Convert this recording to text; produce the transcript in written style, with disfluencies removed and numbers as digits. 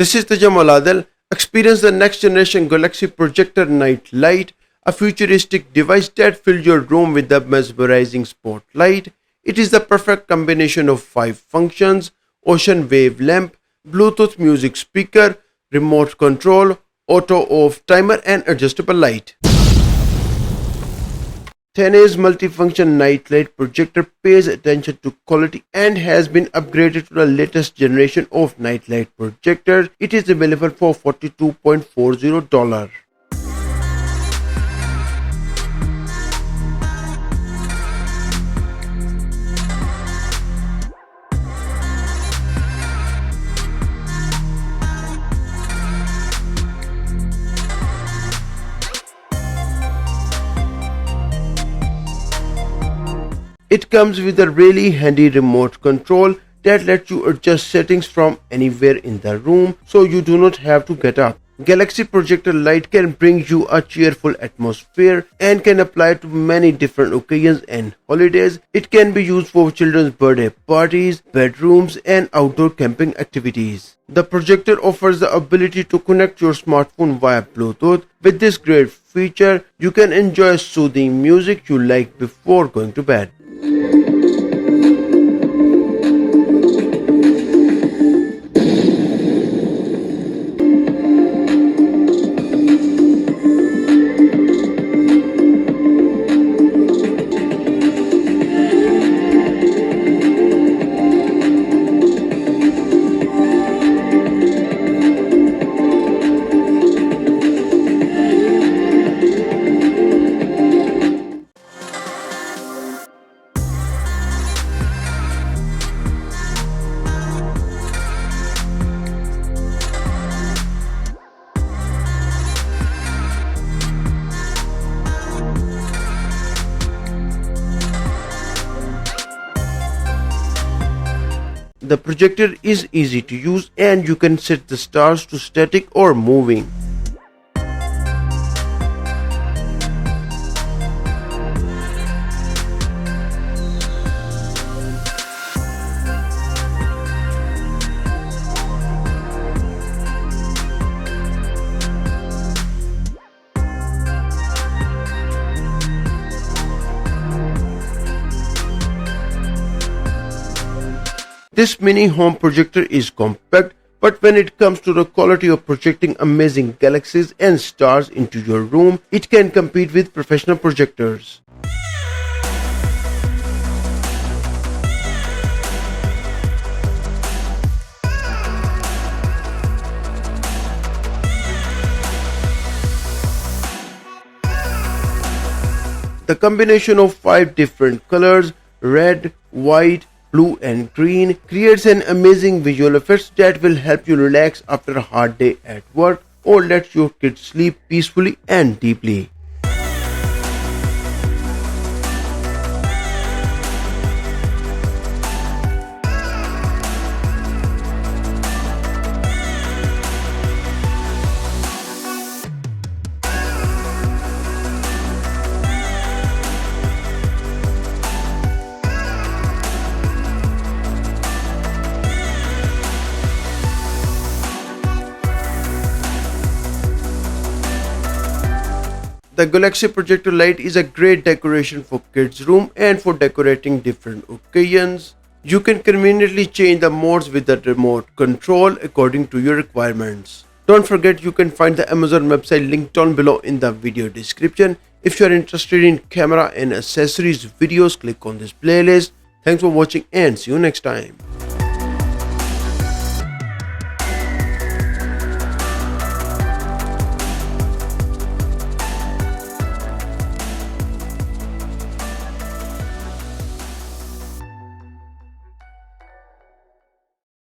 This is the Jamal Adel. Experience the next generation Galaxy Projector Night Light, a futuristic device that fills your room with a mesmerizing spotlight. It is the perfect combination of 5 functions: ocean wave lamp, Bluetooth music speaker, remote control, auto off timer and adjustable light. Tenei's multifunction nightlight projector pays attention to quality and has been upgraded to the latest generation of nightlight projectors. It is available for $42.40. It comes with a really handy remote control that lets you adjust settings from anywhere in the room, so you do not have to get up. Galaxy Projector Light can bring you a cheerful atmosphere and can apply to many different occasions and holidays. It can be used for children's birthday parties, bedrooms, and outdoor camping activities. The projector offers the ability to connect your smartphone via Bluetooth. With this great feature, you can enjoy soothing music you like before going to bed. The projector is easy to use and you can set the stars to static or moving. This mini home projector is compact, but when it comes to the quality of projecting amazing galaxies and stars into your room, it can compete with professional projectors. The combination of 5 different colors, red, white, blue and green, creates an amazing visual effects that will help you relax after a hard day at work or let your kids sleep peacefully and deeply. The Galaxy Projector Light is a great decoration for kids' room and for decorating different occasions. You can conveniently change the modes with the remote control according to your requirements. Don't forget you can find the Amazon website linked down below in the video description. If you are interested in camera and accessories videos, click on this playlist. Thanks for watching and see you next time.